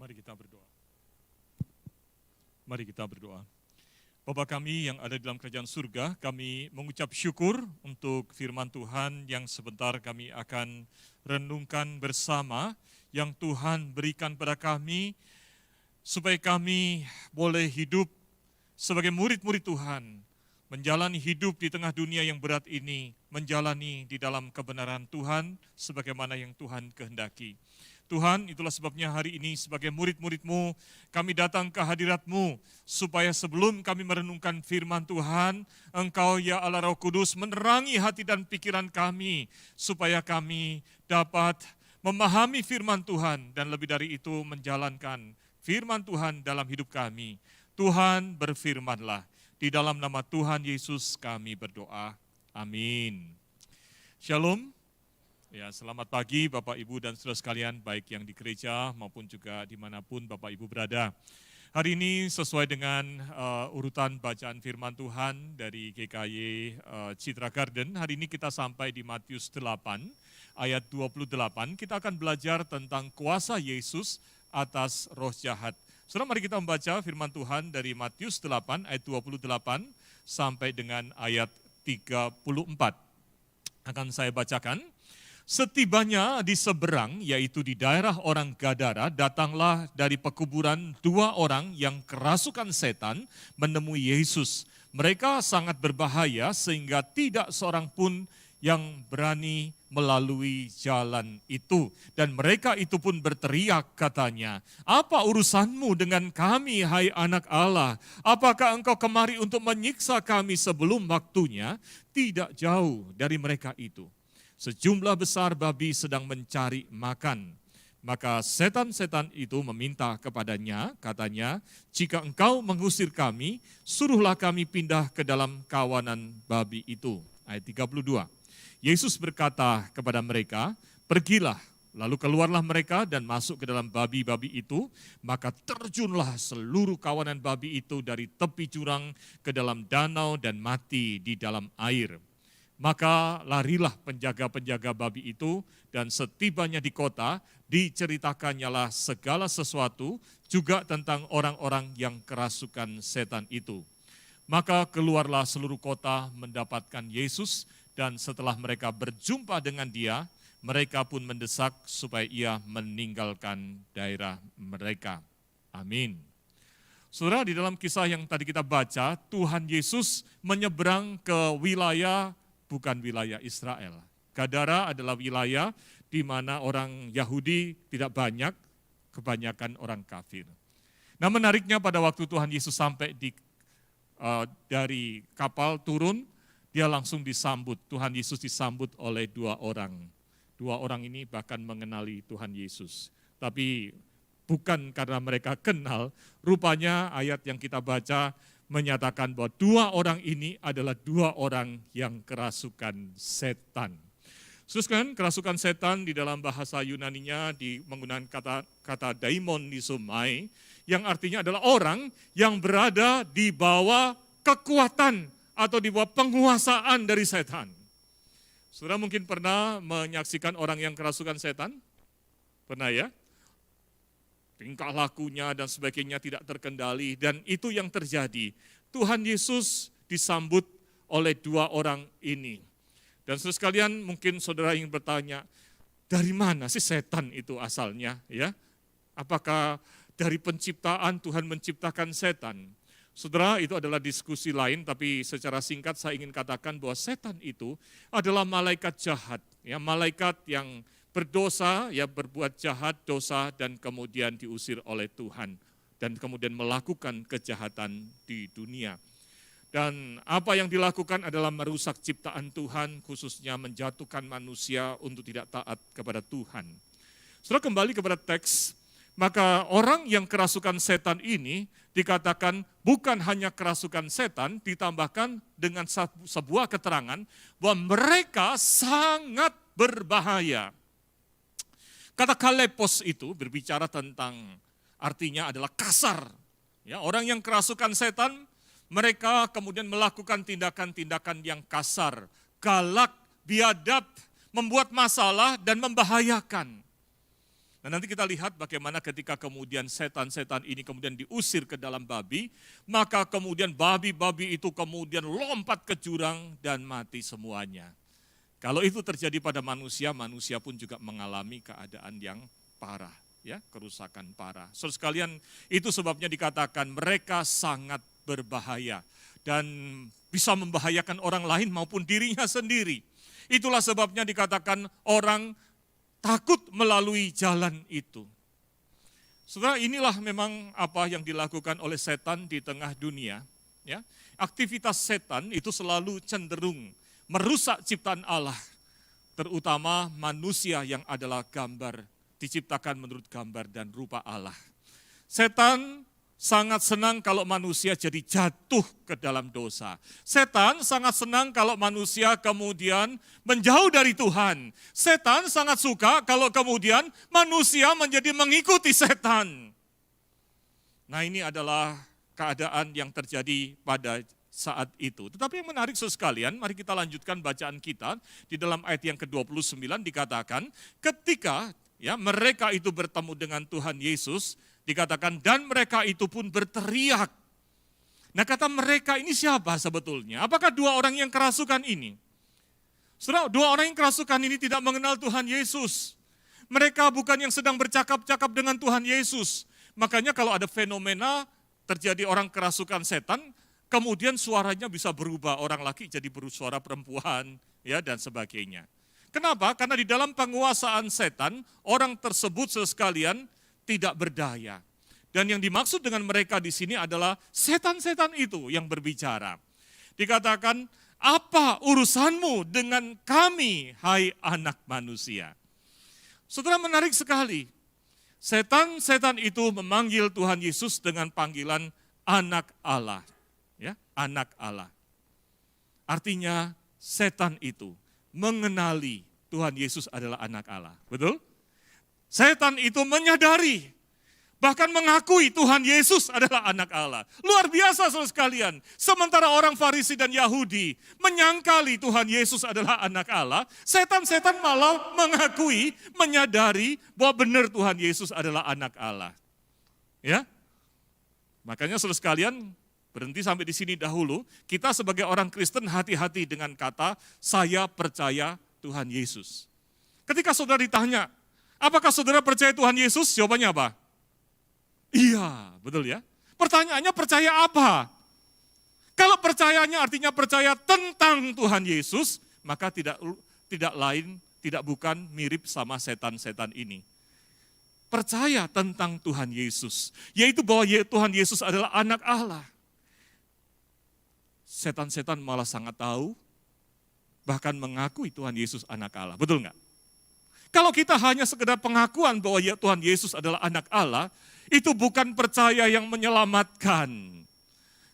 Mari kita berdoa. Mari kita berdoa. Bapa kami yang ada di dalam kerajaan surga, kami mengucap syukur untuk firman Tuhan yang sebentar kami akan renungkan bersama, yang Tuhan berikan pada kami, supaya kami boleh hidup sebagai murid-murid Tuhan, menjalani hidup di tengah dunia yang berat ini, menjalani di dalam kebenaran Tuhan, sebagaimana yang Tuhan kehendaki. Tuhan, itulah sebabnya hari ini sebagai murid-murid-Mu, kami datang ke hadirat-Mu, supaya sebelum kami merenungkan firman Tuhan, Engkau ya Allah Roh Kudus menerangi hati dan pikiran kami, supaya kami dapat memahami firman Tuhan, dan lebih dari itu menjalankan firman Tuhan dalam hidup kami. Tuhan berfirmanlah, di dalam nama Tuhan Yesus kami berdoa. Amin. Shalom. Ya, selamat pagi Bapak Ibu dan saudara sekalian, baik yang di gereja maupun juga dimanapun Bapak Ibu berada. Hari ini sesuai dengan urutan bacaan firman Tuhan dari GKY Citra Garden, hari ini kita sampai di Matius 8 ayat 28, kita akan belajar tentang kuasa Yesus atas roh jahat. Saudara, mari kita membaca firman Tuhan dari Matius 8 ayat 28 sampai dengan ayat 34. Akan saya bacakan. Setibanya di seberang, yaitu di daerah orang Gadara, datanglah dari pekuburan 2 orang yang kerasukan setan menemui Yesus. Mereka sangat berbahaya sehingga tidak seorang pun yang berani melalui jalan itu. Dan mereka itu pun berteriak katanya, "Apa urusanmu dengan kami, hai anak Allah? Apakah engkau kemari untuk menyiksa kami sebelum waktunya?" Tidak jauh dari mereka itu sejumlah besar babi sedang mencari makan. Maka setan-setan itu meminta kepadanya, katanya, "Jika engkau mengusir kami, suruhlah kami pindah ke dalam kawanan babi itu." Ayat 32. Yesus berkata kepada mereka, "Pergilah." Lalu keluarlah mereka dan masuk ke dalam babi-babi itu, maka terjunlah seluruh kawanan babi itu dari tepi jurang ke dalam danau dan mati di dalam air. Maka larilah penjaga-penjaga babi itu, dan setibanya di kota, diceritakannya segala sesuatu juga tentang orang-orang yang kerasukan setan itu. Maka keluarlah seluruh kota mendapatkan Yesus, dan setelah mereka berjumpa dengan dia, mereka pun mendesak supaya ia meninggalkan daerah mereka. Amin. Saudara, di dalam kisah yang tadi kita baca, Tuhan Yesus menyeberang ke wilayah, bukan wilayah Israel. Gadara adalah wilayah di mana orang Yahudi tidak banyak, kebanyakan orang kafir. Nah, menariknya pada waktu Tuhan Yesus sampai dari kapal turun, dia langsung disambut. Tuhan Yesus disambut oleh 2 orang. 2 orang ini bahkan mengenali Tuhan Yesus. Tapi bukan karena mereka kenal, rupanya ayat yang kita baca menyatakan bahwa 2 orang ini adalah 2 orang yang kerasukan setan. Saudara, kerasukan setan di dalam bahasa Yunaninya menggunakan kata daimonisomai, yang artinya adalah orang yang berada di bawah kekuatan atau di bawah penguasaan dari setan. Saudara mungkin pernah menyaksikan orang yang kerasukan setan? Pernah ya? Tingkah lakunya dan sebagainya tidak terkendali, dan itu yang terjadi. Tuhan Yesus disambut oleh 2 orang ini. Dan saudara sekalian, mungkin saudara ingin bertanya, dari mana sih setan itu asalnya? Ya, apakah dari penciptaan Tuhan menciptakan setan? Saudara, itu adalah diskusi lain, tapi secara singkat saya ingin katakan bahwa setan itu adalah malaikat jahat, ya, malaikat yang berdosa, ya, berbuat jahat, dosa, dan kemudian diusir oleh Tuhan, dan kemudian melakukan kejahatan di dunia. Dan apa yang dilakukan adalah merusak ciptaan Tuhan, khususnya menjatuhkan manusia untuk tidak taat kepada Tuhan. Setelah kembali kepada teks, maka orang yang kerasukan setan ini dikatakan bukan hanya kerasukan setan, ditambahkan dengan sebuah keterangan bahwa mereka sangat berbahaya. Kata kalepos itu berbicara tentang, artinya adalah kasar. Ya, orang yang kerasukan setan, mereka kemudian melakukan tindakan-tindakan yang kasar, galak, biadab, membuat masalah dan membahayakan. Nah, nanti kita lihat bagaimana ketika kemudian setan-setan ini kemudian diusir ke dalam babi, maka kemudian babi-babi itu kemudian lompat ke jurang dan mati semuanya. Kalau itu terjadi pada manusia, manusia pun juga mengalami keadaan yang parah, ya, kerusakan parah. Saudara sekalian, itu sebabnya dikatakan mereka sangat berbahaya dan bisa membahayakan orang lain maupun dirinya sendiri. Itulah sebabnya dikatakan orang takut melalui jalan itu. Saudara, inilah memang apa yang dilakukan oleh setan di tengah dunia. Ya, aktivitas setan itu selalu cenderung merusak ciptaan Allah, terutama manusia yang adalah gambar, diciptakan menurut gambar dan rupa Allah. Setan sangat senang kalau manusia jadi jatuh ke dalam dosa. Setan sangat senang kalau manusia kemudian menjauh dari Tuhan. Setan sangat suka kalau kemudian manusia menjadi mengikuti setan. Nah, ini adalah keadaan yang terjadi pada saat itu. Tetapi yang menarik saudara sekalian, mari kita lanjutkan bacaan kita di dalam ayat yang ke-29 dikatakan ketika ya mereka itu bertemu dengan Tuhan Yesus, dikatakan dan mereka itu pun berteriak. Nah, kata mereka ini siapa sebetulnya? Apakah dua orang yang kerasukan ini? Saudara, dua orang yang kerasukan ini tidak mengenal Tuhan Yesus. Mereka bukan yang sedang bercakap-cakap dengan Tuhan Yesus. Makanya kalau ada fenomena terjadi orang kerasukan setan, kemudian suaranya bisa berubah, orang laki jadi bersuara perempuan, ya dan sebagainya. Kenapa? Karena di dalam penguasaan setan, orang tersebut sekalian tidak berdaya. Dan yang dimaksud dengan mereka di sini adalah setan-setan itu yang berbicara. Dikatakan, apa urusanmu dengan kami, hai anak manusia? Saudara, menarik sekali. Setan-setan itu memanggil Tuhan Yesus dengan panggilan anak Allah. Ya, anak Allah. Artinya setan itu mengenali Tuhan Yesus adalah anak Allah. Betul? Setan itu menyadari, bahkan mengakui Tuhan Yesus adalah anak Allah. Luar biasa saudara sekalian. Sementara orang Farisi dan Yahudi menyangkali Tuhan Yesus adalah anak Allah, setan-setan malah mengakui, menyadari bahwa benar Tuhan Yesus adalah anak Allah. Ya, makanya saudara sekalian, berhenti sampai di sini dahulu. Kita sebagai orang Kristen hati-hati dengan kata, saya percaya Tuhan Yesus. Ketika saudara ditanya, apakah saudara percaya Tuhan Yesus? Jawabannya apa? Iya, betul ya. Pertanyaannya percaya apa? Kalau percayanya artinya percaya tentang Tuhan Yesus, maka tidak lain, tidak bukan mirip sama setan-setan ini. Percaya tentang Tuhan Yesus, yaitu bahwa Tuhan Yesus adalah anak Allah. Setan-setan malah sangat tahu, bahkan mengakui Tuhan Yesus anak Allah. Betul nggak? Kalau kita hanya sekedar pengakuan bahwa Tuhan Yesus adalah anak Allah, itu bukan percaya yang menyelamatkan.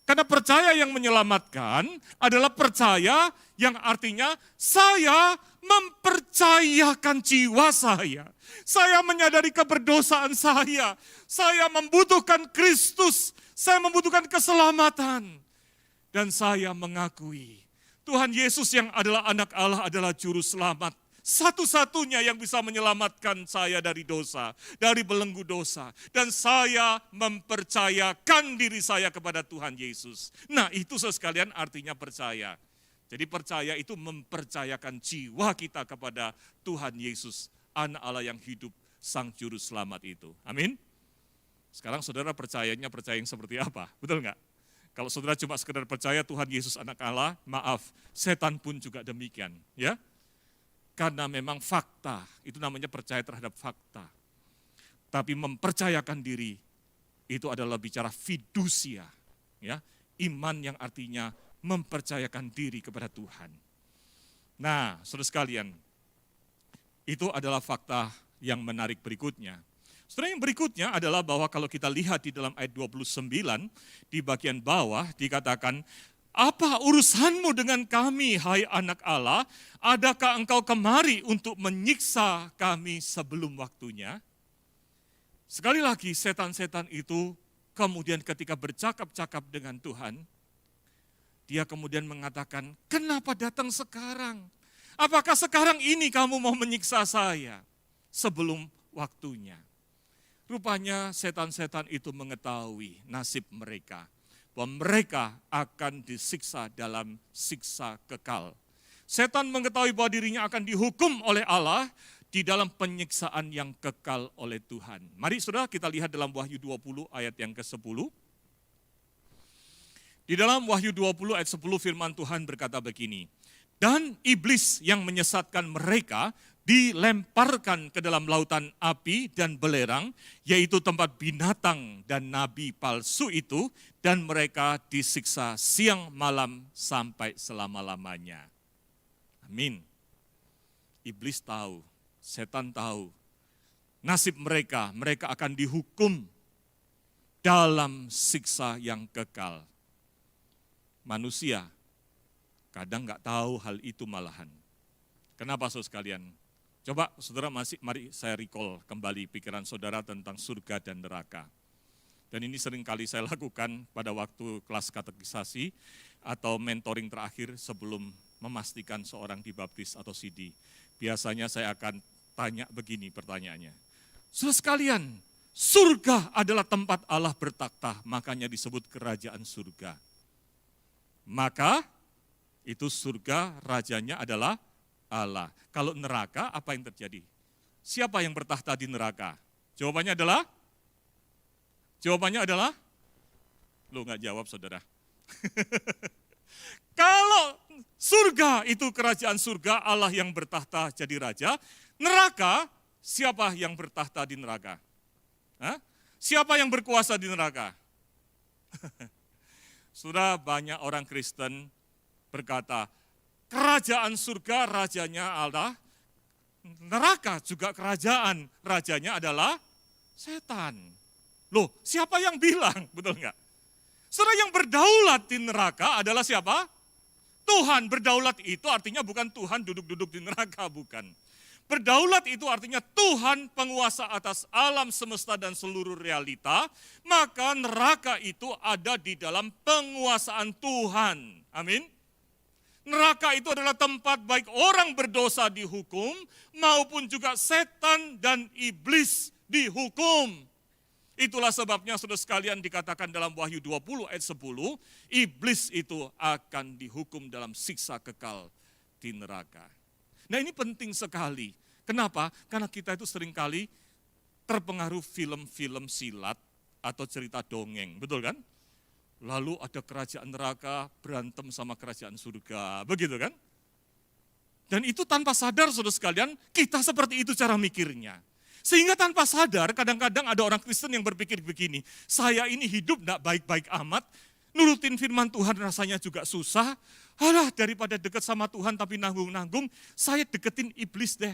Karena percaya yang menyelamatkan adalah percaya yang artinya saya mempercayakan jiwa saya. Saya menyadari keberdosaan saya membutuhkan Kristus, saya membutuhkan keselamatan. Dan saya mengakui Tuhan Yesus yang adalah anak Allah adalah juru selamat. Satu-satunya yang bisa menyelamatkan saya dari dosa, dari belenggu dosa. Dan saya mempercayakan diri saya kepada Tuhan Yesus. Nah, itu sekalian artinya percaya. Jadi percaya itu mempercayakan jiwa kita kepada Tuhan Yesus, anak Allah yang hidup, sang juru selamat itu. Amin. Sekarang saudara percayanya percaya yang seperti apa? Betul enggak? Kalau saudara cuma sekedar percaya Tuhan Yesus anak Allah, maaf, setan pun juga demikian, ya. Karena memang fakta, itu namanya percaya terhadap fakta. Tapi mempercayakan diri, itu adalah bicara fidusia. Ya, iman yang artinya mempercayakan diri kepada Tuhan. Nah, saudara sekalian, itu adalah fakta yang menarik berikutnya. Saudara, yang berikutnya adalah bahwa kalau kita lihat di dalam ayat 29, di bagian bawah dikatakan, apa urusanmu dengan kami, hai anak Allah? Adakah engkau kemari untuk menyiksa kami sebelum waktunya? Sekali lagi, setan-setan itu kemudian ketika bercakap-cakap dengan Tuhan, dia kemudian mengatakan, kenapa datang sekarang? Apakah sekarang ini kamu mau menyiksa saya sebelum waktunya. Rupanya setan-setan itu mengetahui nasib mereka, bahwa mereka akan disiksa dalam siksa kekal. Setan mengetahui bahwa dirinya akan dihukum oleh Allah di dalam penyiksaan yang kekal oleh Tuhan. Mari saudara kita lihat dalam Wahyu 20 ayat yang ke-10. Di dalam Wahyu 20 ayat 10 firman Tuhan berkata begini, dan iblis yang menyesatkan mereka dilemparkan ke dalam lautan api dan belerang, yaitu tempat binatang dan nabi palsu itu, dan mereka disiksa siang malam sampai selama-lamanya. Amin. Iblis tahu, setan tahu, nasib mereka akan dihukum dalam siksa yang kekal. Manusia kadang nggak tahu hal itu malahan. Kenapa saudara sekalian? Coba saudara mari saya recall kembali pikiran saudara tentang surga dan neraka. Dan ini sering kali saya lakukan pada waktu kelas katekisasi atau mentoring terakhir sebelum memastikan seorang dibaptis atau CD. Biasanya saya akan tanya begini pertanyaannya. Saudara sekalian, surga adalah tempat Allah bertakhta, makanya disebut kerajaan surga. Maka itu surga rajanya adalah Allah. Kalau neraka, apa yang terjadi? Siapa yang bertahta di neraka? Jawabannya adalah? Lu nggak jawab saudara. Kalau surga itu kerajaan surga, Allah yang bertahta jadi raja. Neraka, siapa yang bertahta di neraka? Hah? Siapa yang berkuasa di neraka? Sudah banyak orang Kristen berkata, kerajaan surga rajanya Allah, neraka juga kerajaan rajanya adalah setan. Loh, siapa yang bilang? Betul enggak? Saudara, yang berdaulat di neraka adalah siapa? Tuhan. Berdaulat itu artinya bukan Tuhan duduk-duduk di neraka, bukan. Berdaulat itu artinya Tuhan penguasa atas alam semesta dan seluruh realita, maka neraka itu ada di dalam penguasaan Tuhan. Amin. Neraka itu adalah tempat baik orang berdosa dihukum, maupun juga setan dan iblis dihukum. Itulah sebabnya saudara sekalian dikatakan dalam Wahyu 20 ayat 10, iblis itu akan dihukum dalam siksa kekal di neraka. Nah ini penting sekali. Kenapa? Karena kita itu seringkali terpengaruh film-film silat atau cerita dongeng, betul kan? Lalu ada kerajaan neraka berantem sama kerajaan surga, begitu kan? Dan itu tanpa sadar saudara sekalian, kita seperti itu cara mikirnya. Sehingga tanpa sadar kadang-kadang ada orang Kristen yang berpikir begini, saya ini hidup tidak baik-baik amat, nurutin firman Tuhan rasanya juga susah, alah daripada dekat sama Tuhan tapi nanggung-nanggung, saya deketin iblis deh.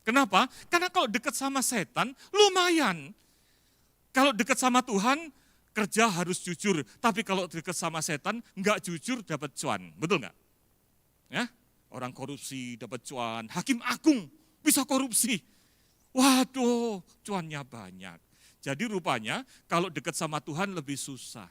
Kenapa? Karena kalau dekat sama setan lumayan. Kalau dekat sama Tuhan, kerja harus jujur, tapi kalau dekat sama setan, enggak jujur dapat cuan, betul enggak? Ya, orang korupsi dapat cuan, hakim agung bisa korupsi, waduh cuannya banyak. Jadi rupanya kalau dekat sama Tuhan lebih susah.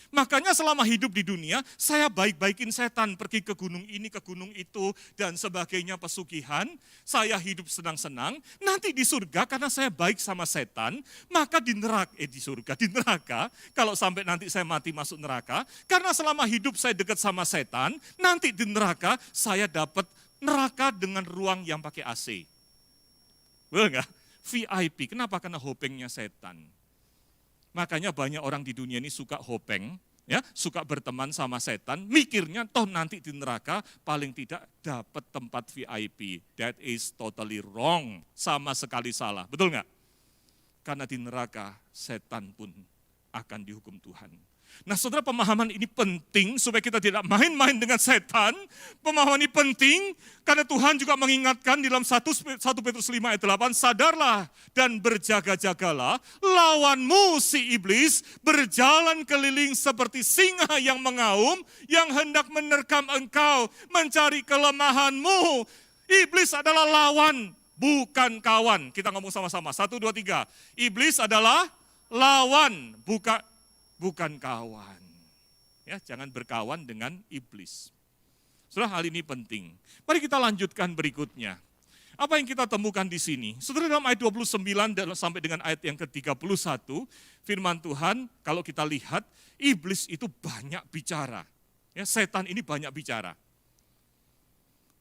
Makanya selama hidup di dunia, saya baik-baikin setan, pergi ke gunung ini, ke gunung itu, dan sebagainya pesugihan. Saya hidup senang-senang, nanti di surga karena saya baik sama setan, maka di neraka, kalau sampai nanti saya mati masuk neraka, karena selama hidup saya dekat sama setan, nanti di neraka saya dapat neraka dengan ruang yang pakai AC. Betul nggak? VIP, kenapa? Karena hopengnya setan. Makanya banyak orang di dunia ini suka hopeng, ya, suka berteman sama setan, mikirnya toh nanti di neraka paling tidak dapat tempat VIP. That is totally wrong, sama sekali salah, betul nggak? Karena di neraka setan pun akan dihukum Tuhan. Nah saudara, pemahaman ini penting supaya kita tidak main-main dengan setan. Pemahaman ini penting karena Tuhan juga mengingatkan di dalam 1 Petrus 5 ayat 8, sadarlah dan berjaga-jagalah, lawanmu si iblis berjalan keliling seperti singa yang mengaum, yang hendak menerkam engkau, mencari kelemahanmu. Iblis adalah lawan, bukan kawan. Kita ngomong sama-sama, 1, 2, 3. Iblis adalah lawan, bukan kawan. Ya, jangan berkawan dengan iblis. Saudara, hal ini penting. Mari kita lanjutkan berikutnya. Apa yang kita temukan di sini? Saudara, dalam ayat 29 dan sampai dengan ayat yang ke-31, firman Tuhan, kalau kita lihat, iblis itu banyak bicara. Ya, setan ini banyak bicara.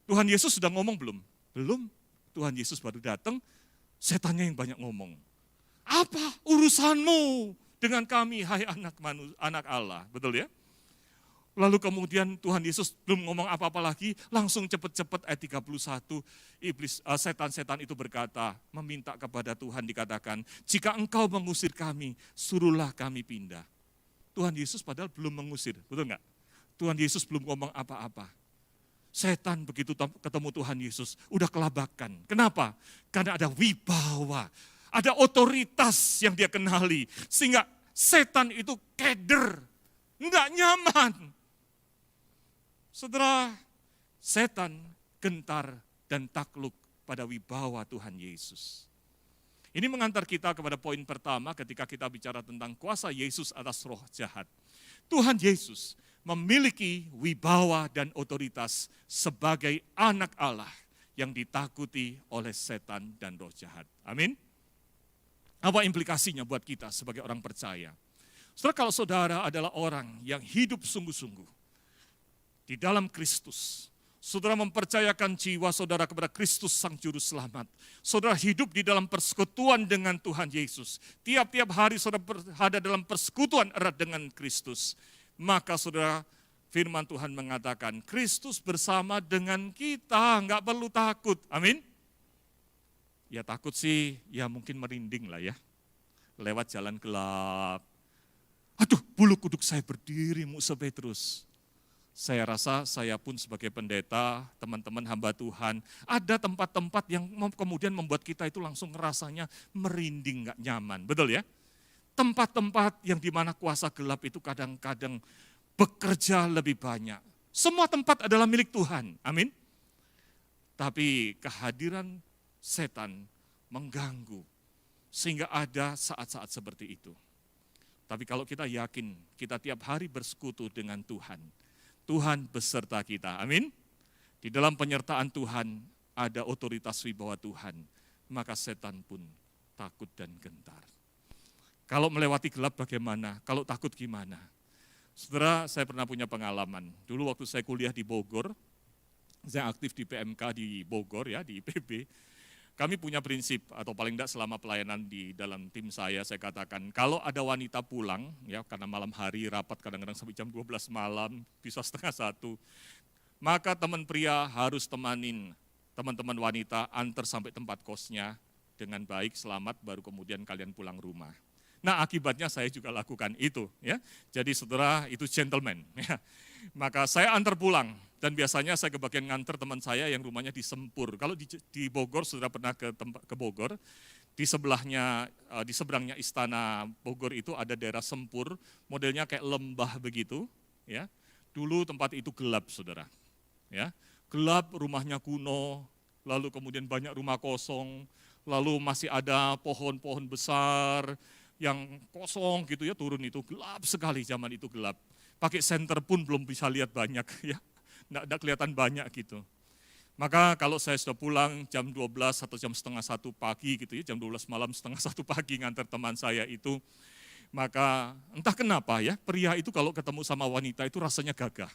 Tuhan Yesus sudah ngomong belum? Belum. Tuhan Yesus baru datang, setannya yang banyak ngomong. Apa urusanmu dengan kami, hai anak Allah? Betul ya? Lalu kemudian Tuhan Yesus belum ngomong apa-apa lagi, langsung cepat-cepat ayat 31, setan-setan itu berkata, meminta kepada Tuhan dikatakan, jika engkau mengusir kami, suruhlah kami pindah. Tuhan Yesus padahal belum mengusir, betul enggak? Tuhan Yesus belum ngomong apa-apa. Setan begitu ketemu Tuhan Yesus, udah kelabakan. Kenapa? Karena ada wibawa, ada otoritas yang dia kenali. Sehingga setan itu keder, enggak nyaman. Saudara, setan gentar dan takluk pada wibawa Tuhan Yesus. Ini mengantar kita kepada poin pertama ketika kita bicara tentang kuasa Yesus atas roh jahat. Tuhan Yesus memiliki wibawa dan otoritas sebagai anak Allah yang ditakuti oleh setan dan roh jahat. Amin. Apa implikasinya buat kita sebagai orang percaya? Saudara, kalau saudara adalah orang yang hidup sungguh-sungguh di dalam Kristus, saudara mempercayakan jiwa saudara kepada Kristus Sang Juru Selamat. Saudara hidup di dalam persekutuan dengan Tuhan Yesus. Tiap-tiap hari saudara berada dalam persekutuan erat dengan Kristus. Maka saudara, firman Tuhan mengatakan, Kristus bersama dengan kita, enggak perlu takut. Amin. Ya takut sih, ya mungkin merinding lah ya. Lewat jalan gelap. Aduh, bulu kuduk saya berdiri, Musa Petrus. Saya rasa saya pun sebagai pendeta, teman-teman hamba Tuhan, ada tempat-tempat yang kemudian membuat kita itu langsung rasanya merinding, gak nyaman. Betul ya? Tempat-tempat yang dimana kuasa gelap itu kadang-kadang bekerja lebih banyak. Semua tempat adalah milik Tuhan, amin. Tapi kehadiran setan mengganggu, sehingga ada saat-saat seperti itu. Tapi kalau kita yakin, kita tiap hari bersekutu dengan Tuhan, Tuhan beserta kita, amin. Di dalam penyertaan Tuhan ada otoritas wibawa Tuhan, maka setan pun takut dan gentar. Kalau melewati gelap bagaimana? Kalau takut gimana? Saudara, saya pernah punya pengalaman. Dulu waktu saya kuliah di Bogor, saya aktif di PMK di Bogor ya, di IPB. Kami punya prinsip, atau paling tidak selama pelayanan di dalam tim saya katakan, kalau ada wanita pulang, ya karena malam hari rapat kadang-kadang sampai jam 12 malam, bisa setengah 1, maka teman pria harus temanin teman-teman wanita antar sampai tempat kosnya dengan baik, selamat, baru kemudian kalian pulang rumah. Nah akibatnya saya juga lakukan itu, ya. Jadi saudara itu gentleman, ya. Maka saya antar pulang. Dan biasanya saya kebagian nganter teman saya yang rumahnya di Sempur. Kalau di Bogor, saudara pernah ke Bogor, di seberangnya Istana Bogor itu ada daerah Sempur, modelnya kayak lembah begitu. Ya, dulu tempat itu gelap, saudara. Ya, gelap, rumahnya kuno, lalu kemudian banyak rumah kosong, lalu masih ada pohon-pohon besar yang kosong gitu ya, turun itu gelap sekali, zaman itu gelap. Pakai senter pun belum bisa lihat banyak ya. Nggak kelihatan banyak gitu. Maka kalau saya sudah pulang jam 12 atau jam setengah 1 pagi gitu ya, jam 12 malam setengah 1 pagi ngantar teman saya itu, maka entah kenapa ya, pria itu kalau ketemu sama wanita itu rasanya gagah.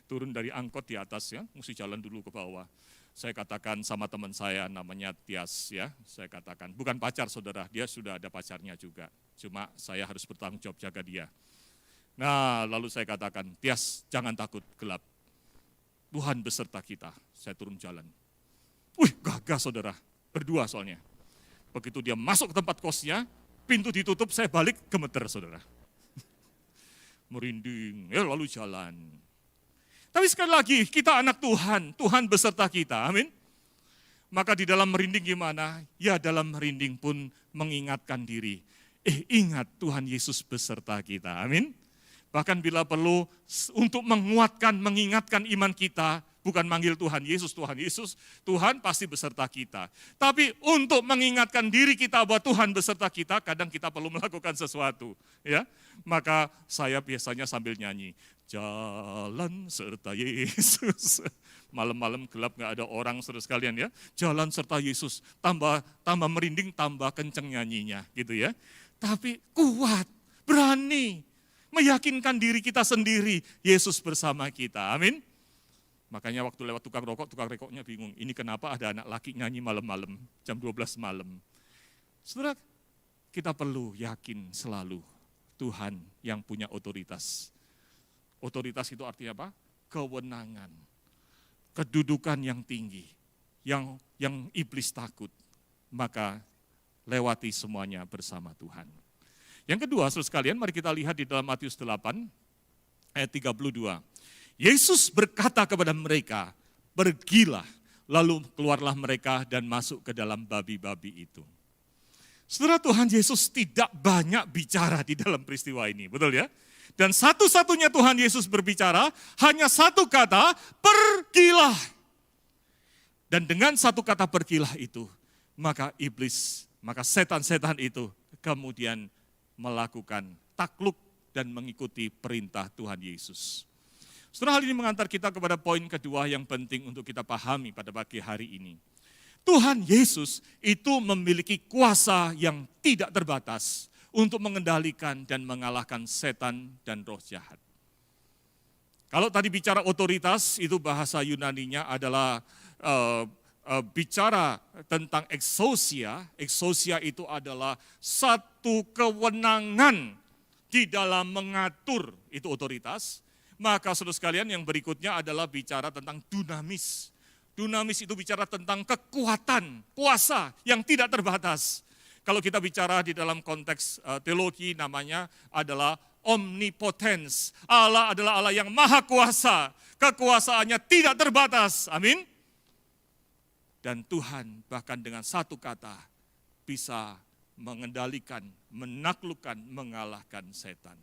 Turun dari angkot di atas ya, mesti jalan dulu ke bawah. Saya katakan sama teman saya namanya Tias ya, saya katakan, bukan pacar saudara, dia sudah ada pacarnya juga, cuma saya harus bertanggung jawab jaga dia. Nah, lalu saya katakan, Tias, jangan takut gelap. Tuhan beserta kita. Saya turun jalan. Wih, gagah saudara. Berdua soalnya. Begitu dia masuk ke tempat kosnya, pintu ditutup, saya balik gemeter saudara. Merinding, ya lalu jalan. Tapi sekali lagi, kita anak Tuhan. Tuhan beserta kita, amin. Maka di dalam merinding gimana? Ya dalam merinding pun mengingatkan diri. Ingat Tuhan Yesus beserta kita, amin. Bahkan bila perlu untuk menguatkan, mengingatkan iman kita, bukan manggil Tuhan Yesus, Tuhan pasti beserta kita. Tapi untuk mengingatkan diri kita bahwa Tuhan beserta kita, kadang kita perlu melakukan sesuatu. Ya, maka saya biasanya sambil nyanyi, jalan serta Yesus. Malam-malam gelap gak ada orang saudara sekalian ya. Jalan serta Yesus, tambah merinding, tambah kenceng nyanyinya gitu ya. Tapi kuat, berani, meyakinkan diri kita sendiri, Yesus bersama kita, amin. Makanya waktu lewat tukang rokoknya bingung, ini kenapa ada anak laki nyanyi malam-malam, jam 12 malam. Saudara, kita perlu yakin selalu Tuhan yang punya otoritas. Otoritas itu artinya apa? Kewenangan, kedudukan yang tinggi, yang iblis takut, maka lewati semuanya bersama Tuhan. Yang kedua, saudara sekalian, mari kita lihat di dalam Matius 8, ayat 32. Yesus berkata kepada mereka, pergilah, lalu keluarlah mereka dan masuk ke dalam babi-babi itu. Saudara, Tuhan Yesus tidak banyak bicara di dalam peristiwa ini, betul ya? Dan satu-satunya Tuhan Yesus berbicara, hanya satu kata, pergilah. Dan dengan satu kata pergilah itu, maka setan-setan itu kemudian melakukan takluk dan mengikuti perintah Tuhan Yesus. Setelah hal ini mengantar kita kepada poin kedua yang penting untuk kita pahami pada pagi hari ini. Tuhan Yesus itu memiliki kuasa yang tidak terbatas untuk mengendalikan dan mengalahkan setan dan roh jahat. Kalau tadi bicara otoritas, itu bahasa Yunaninya adalah bicara tentang exousia. Exousia itu adalah satu kewenangan di dalam mengatur, itu otoritas. Maka saudara sekalian, yang berikutnya adalah bicara tentang dunamis. Dunamis itu bicara tentang kekuatan, kuasa yang tidak terbatas. Kalau kita bicara di dalam konteks teologi, namanya adalah omnipotens. Allah adalah Allah yang maha kuasa, kekuasaannya tidak terbatas, amin. Dan Tuhan bahkan dengan satu kata bisa mengendalikan, menaklukkan, mengalahkan setan.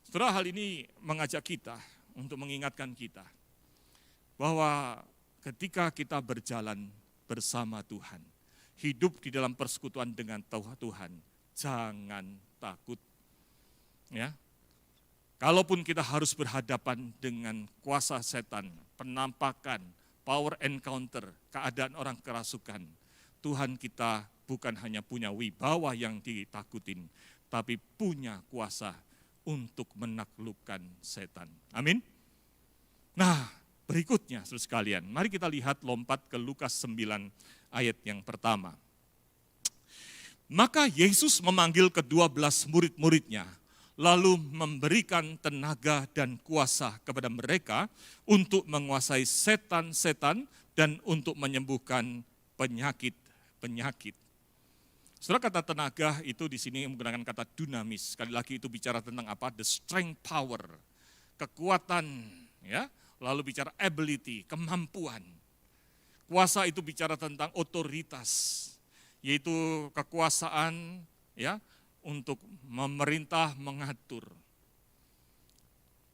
Setelah hal ini mengajak kita untuk mengingatkan kita bahwa ketika kita berjalan bersama Tuhan, hidup di dalam persekutuan dengan Tuhan, jangan takut. Ya. Kalaupun kita harus berhadapan dengan kuasa setan, penampakan, power encounter, keadaan orang kerasukan, Tuhan kita bukan hanya punya wibawa yang ditakutin, tapi punya kuasa untuk menaklukkan setan. Amin. Nah, berikutnya saudara sekalian, mari kita lihat lompat ke Lukas 9 ayat yang pertama. Maka Yesus memanggil ke-12 murid-muridnya, lalu memberikan tenaga dan kuasa kepada mereka untuk menguasai setan-setan dan untuk menyembuhkan penyakit-penyakit. Saudara, kata tenaga itu di sini menggunakan kata dunamis. Sekali lagi itu bicara tentang apa? The strength power, kekuatan, ya. Lalu bicara ability, kemampuan. Kuasa itu bicara tentang otoritas, yaitu kekuasaan, ya, untuk memerintah, mengatur.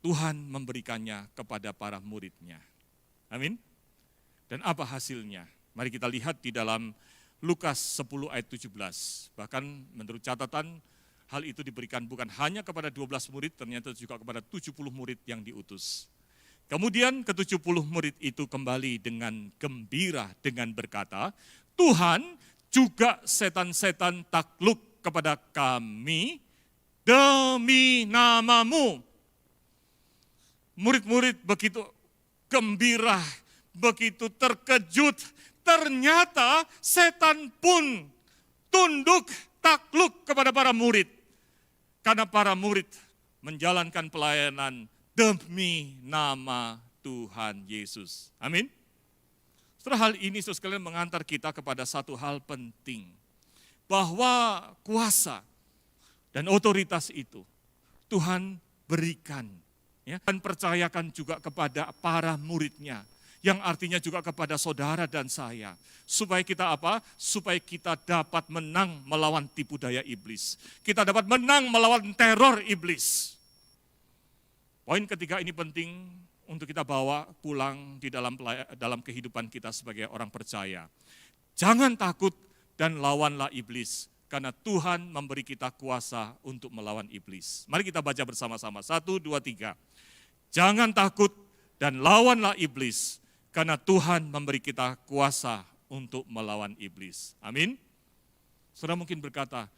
Tuhan memberikannya kepada para muridnya. Amin. Dan apa hasilnya? Mari kita lihat di dalam Lukas 10 ayat 17. Bahkan menurut catatan, hal itu diberikan bukan hanya kepada 12 murid, ternyata juga kepada 70 murid yang diutus. Kemudian ke-70 murid itu kembali dengan gembira dengan berkata, Tuhan, juga setan-setan takluk kepada kami demi nama-Mu. Murid-murid begitu gembira, begitu terkejut. Ternyata setan pun tunduk, takluk kepada para murid. Karena para murid menjalankan pelayanan demi nama Tuhan Yesus. Amin. Setelah hal ini, saudara sekalian, mengantar kita kepada satu hal penting. Bahwa kuasa dan otoritas itu Tuhan berikan. Ya, dan percayakan juga kepada para muridnya. Yang artinya juga kepada saudara dan saya. Supaya kita apa? Supaya kita dapat menang melawan tipu daya iblis. Kita dapat menang melawan teror iblis. Poin ketiga ini penting untuk kita bawa pulang di dalam kehidupan kita sebagai orang percaya. Jangan takut dan lawanlah iblis, karena Tuhan memberi kita kuasa untuk melawan iblis. Mari kita baca bersama-sama, 1, 2, 3. Jangan takut dan lawanlah iblis, karena Tuhan memberi kita kuasa untuk melawan iblis. Amin. Saudara mungkin berkata,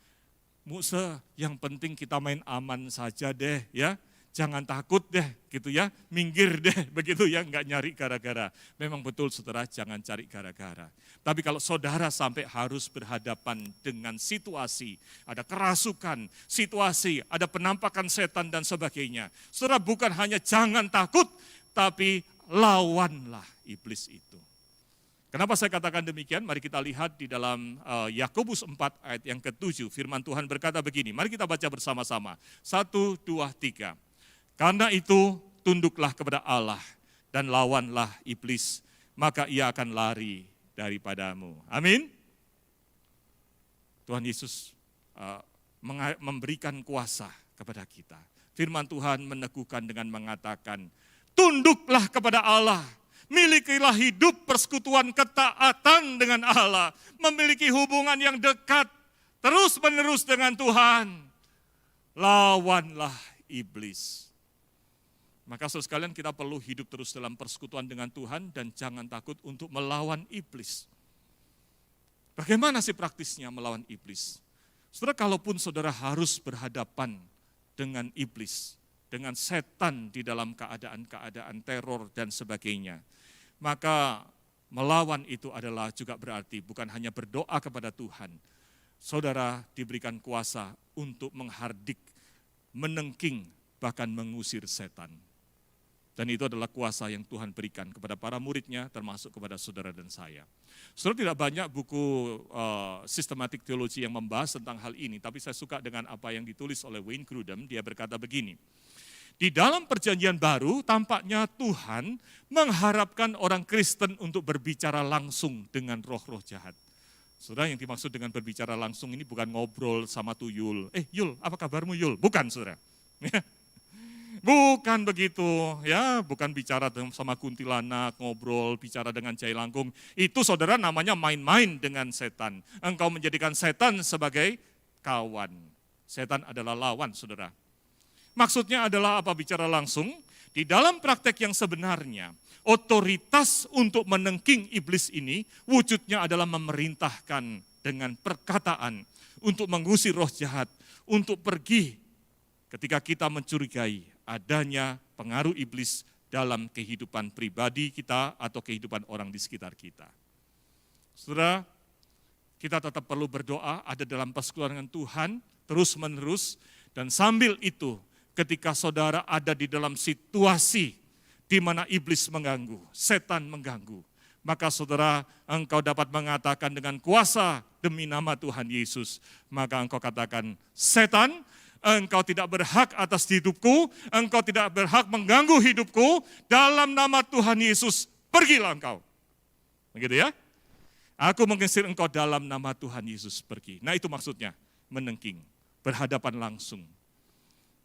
Musa, yang penting kita main aman saja deh ya. Jangan takut deh gitu ya, minggir deh begitu ya, enggak nyari gara-gara. Memang betul saudara, jangan cari gara-gara. Tapi kalau saudara sampai harus berhadapan dengan situasi, ada kerasukan, situasi, ada penampakan setan dan sebagainya. Saudara bukan hanya jangan takut, tapi lawanlah iblis itu. Kenapa saya katakan demikian? Mari kita lihat di dalam Yakobus 4 ayat yang ke-7, firman Tuhan berkata begini, mari kita baca bersama-sama. 1, 2, 3. Karena itu tunduklah kepada Allah dan lawanlah iblis, maka ia akan lari daripadamu. Amin. Tuhan Yesus memberikan kuasa kepada kita. Firman Tuhan meneguhkan dengan mengatakan, tunduklah kepada Allah, milikilah hidup persekutuan ketaatan dengan Allah, memiliki hubungan yang dekat, terus-menerus dengan Tuhan. Lawanlah iblis. Maka saudara sekalian, kita perlu hidup terus dalam persekutuan dengan Tuhan dan jangan takut untuk melawan iblis. Bagaimana sih praktisnya melawan iblis? Saudara, kalaupun saudara harus berhadapan dengan iblis, dengan setan di dalam keadaan-keadaan teror dan sebagainya, maka melawan itu adalah juga berarti bukan hanya berdoa kepada Tuhan. Saudara diberikan kuasa untuk menghardik, menengking, bahkan mengusir setan. Dan itu adalah kuasa yang Tuhan berikan kepada para muridnya, termasuk kepada saudara dan saya. Saudara, tidak banyak buku sistematik teologi yang membahas tentang hal ini, tapi saya suka dengan apa yang ditulis oleh Wayne Grudem. Dia berkata begini, di dalam perjanjian baru tampaknya Tuhan mengharapkan orang Kristen untuk berbicara langsung dengan roh-roh jahat. Saudara, yang dimaksud dengan berbicara langsung ini bukan ngobrol sama tuyul. Yul, apa kabarmu Yul? Bukan saudara. Bukan begitu, ya, bukan bicara sama kuntilanak, ngobrol, bicara dengan cai langkung. Itu saudara namanya main-main dengan setan. Engkau menjadikan setan sebagai kawan. Setan adalah lawan, saudara. Maksudnya adalah apa bicara langsung? Di dalam praktek yang sebenarnya, otoritas untuk menengking iblis ini wujudnya adalah memerintahkan dengan perkataan untuk mengusir roh jahat, untuk pergi ketika kita mencurigai adanya pengaruh iblis dalam kehidupan pribadi kita atau kehidupan orang di sekitar kita. Saudara, kita tetap perlu berdoa, ada dalam persekutuan dengan Tuhan, terus-menerus, dan sambil itu, ketika saudara ada di dalam situasi di mana iblis mengganggu, setan mengganggu, maka saudara, engkau dapat mengatakan dengan kuasa demi nama Tuhan Yesus, maka engkau katakan, setan, engkau tidak berhak atas hidupku, engkau tidak berhak mengganggu hidupku, dalam nama Tuhan Yesus, pergilah engkau. Begitu ya? Aku mengusir engkau dalam nama Tuhan Yesus, pergi. Nah itu maksudnya, menengking, berhadapan langsung.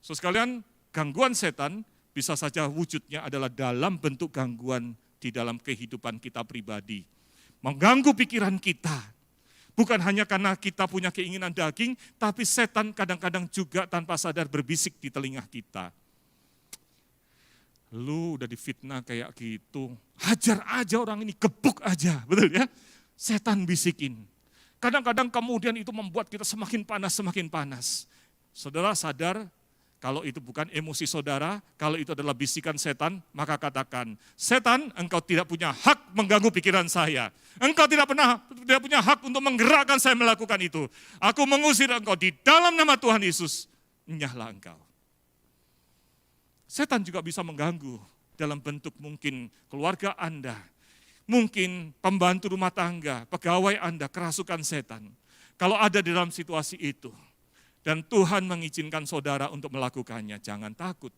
So sekalian, gangguan setan bisa saja wujudnya adalah dalam bentuk gangguan di dalam kehidupan kita pribadi. Mengganggu pikiran kita. Bukan hanya karena kita punya keinginan daging, tapi setan kadang-kadang juga tanpa sadar berbisik di telinga kita. Lu udah difitnah kayak gitu, hajar aja orang ini, gebuk aja, betul ya? Setan bisikin. Kadang-kadang kemudian itu membuat kita semakin panas. Saudara sadar, kalau itu bukan emosi saudara, kalau itu adalah bisikan setan, maka katakan, setan, engkau tidak punya hak mengganggu pikiran saya. Engkau tidak punya hak untuk menggerakkan saya melakukan itu. Aku mengusir engkau di dalam nama Tuhan Yesus. Nyahlah engkau. Setan juga bisa mengganggu dalam bentuk mungkin keluarga Anda, mungkin pembantu rumah tangga, pegawai Anda, kerasukan setan. Kalau ada di dalam situasi itu, dan Tuhan mengizinkan saudara untuk melakukannya, jangan takut.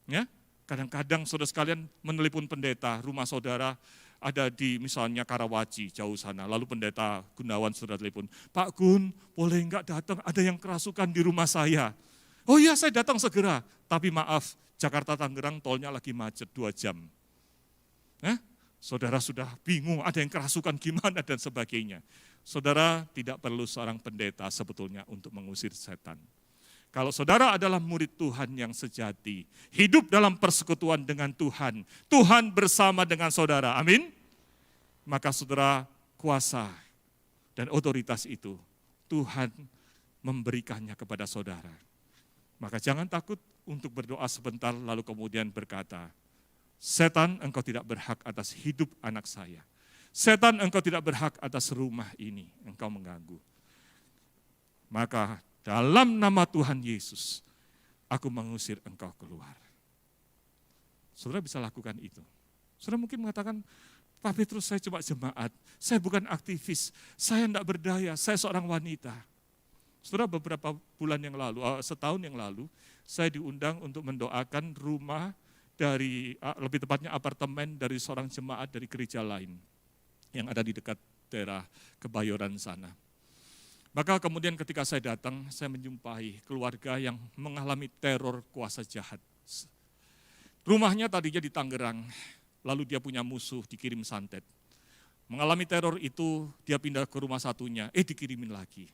Ya, kadang-kadang saudara sekalian menelepon pendeta, rumah saudara ada di misalnya Karawaci, jauh sana. Lalu pendeta Gunawan saudara telepon, Pak Gun, boleh enggak datang, ada yang kerasukan di rumah saya. Oh iya, saya datang segera, tapi maaf, Jakarta-Tangerang tolnya lagi macet 2 jam. Saudara sudah bingung, ada yang kerasukan gimana dan sebagainya. Saudara tidak perlu seorang pendeta sebetulnya untuk mengusir setan. Kalau saudara adalah murid Tuhan yang sejati, hidup dalam persekutuan dengan Tuhan, Tuhan bersama dengan saudara, amin. Maka saudara, kuasa dan otoritas itu Tuhan memberikannya kepada saudara. Maka jangan takut untuk berdoa sebentar lalu kemudian berkata, setan, engkau tidak berhak atas hidup anak saya. Setan, engkau tidak berhak atas rumah ini, engkau mengganggu. Maka dalam nama Tuhan Yesus, aku mengusir engkau keluar. Saudara bisa lakukan itu. Saudara mungkin mengatakan, Pak Petrus, saya cuma jemaat, saya bukan aktivis, saya tidak berdaya, saya seorang wanita. Saudara, beberapa bulan yang lalu, setahun yang lalu, saya diundang untuk mendoakan rumah dari, lebih tepatnya apartemen dari seorang jemaat dari gereja lain yang ada di dekat daerah Kebayoran sana. Maka kemudian ketika saya datang, saya menjumpai keluarga yang mengalami teror kuasa jahat. Rumahnya tadinya di Tangerang, lalu dia punya musuh dikirim santet. Mengalami teror itu, dia pindah ke rumah satunya, dikirimin lagi.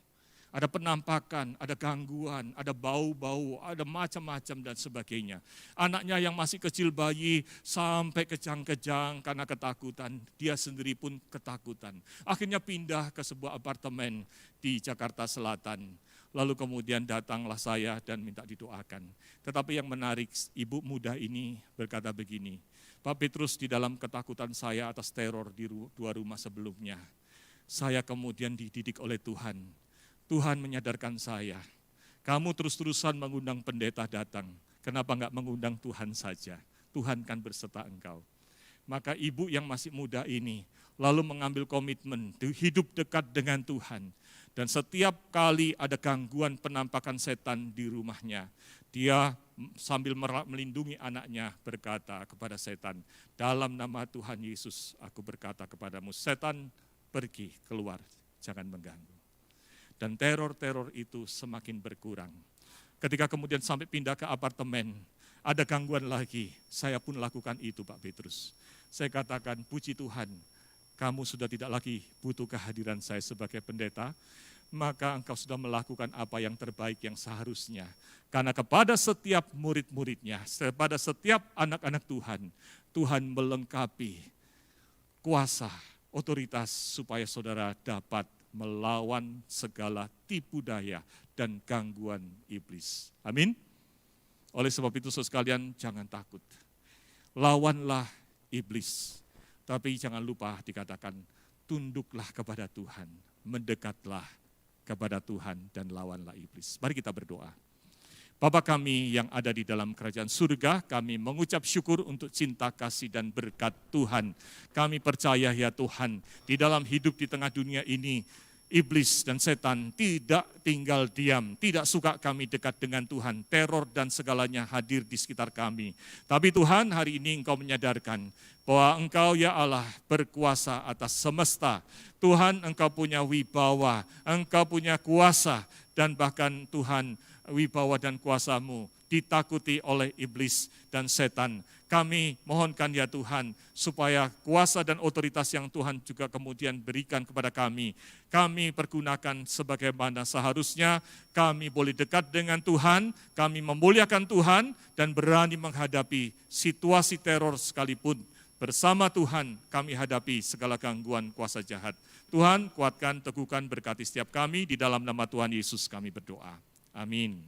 Ada penampakan, ada gangguan, ada bau-bau, ada macam-macam dan sebagainya. Anaknya yang masih kecil bayi sampai kejang-kejang karena ketakutan. Dia sendiri pun ketakutan. Akhirnya pindah ke sebuah apartemen di Jakarta Selatan. Lalu kemudian datanglah saya dan minta didoakan. Tetapi yang menarik, ibu muda ini berkata begini, Pak Petrus, di dalam ketakutan saya atas teror di 2 rumah sebelumnya, saya kemudian dididik oleh Tuhan. Tuhan menyadarkan saya, kamu terus-terusan mengundang pendeta datang, kenapa enggak mengundang Tuhan saja? Tuhan kan berserta engkau. Maka ibu yang masih muda ini lalu mengambil komitmen hidup dekat dengan Tuhan. Dan setiap kali ada gangguan penampakan setan di rumahnya, dia sambil melindungi anaknya berkata kepada setan, dalam nama Tuhan Yesus aku berkata kepadamu, setan pergi keluar, jangan mengganggu. Dan teror-teror itu semakin berkurang. Ketika kemudian sampai pindah ke apartemen, ada gangguan lagi, saya pun lakukan itu Pak Petrus. Saya katakan, puji Tuhan, kamu sudah tidak lagi butuh kehadiran saya sebagai pendeta, maka engkau sudah melakukan apa yang terbaik yang seharusnya. Karena kepada setiap murid-muridnya, kepada setiap anak-anak Tuhan, Tuhan melengkapi kuasa, otoritas supaya saudara dapat melawan segala tipu daya dan gangguan iblis. Amin. Oleh sebab itu saudara sekalian, jangan takut. Lawanlah iblis. Tapi jangan lupa dikatakan, tunduklah kepada Tuhan, mendekatlah kepada Tuhan dan lawanlah iblis. Mari kita berdoa. Bapa kami yang ada di dalam kerajaan surga, kami mengucap syukur untuk cinta kasih dan berkat Tuhan. Kami percaya ya Tuhan, di dalam hidup di tengah dunia ini, iblis dan setan tidak tinggal diam, tidak suka kami dekat dengan Tuhan. Teror dan segalanya hadir di sekitar kami. Tapi Tuhan, hari ini Engkau menyadarkan bahwa Engkau ya Allah berkuasa atas semesta. Tuhan, Engkau punya wibawa, Engkau punya kuasa, dan bahkan Tuhan, wibawa dan kuasa-Mu ditakuti oleh iblis dan setan. Kami mohonkan ya Tuhan, supaya kuasa dan otoritas yang Tuhan juga kemudian berikan kepada kami pergunakan sebagaimana seharusnya. Kami boleh dekat dengan Tuhan, kami memuliakan Tuhan, dan berani menghadapi situasi teror sekalipun. Bersama Tuhan kami hadapi segala gangguan kuasa jahat. Tuhan kuatkan, teguhkan, berkati setiap kami, di dalam nama Tuhan Yesus kami berdoa. Amin.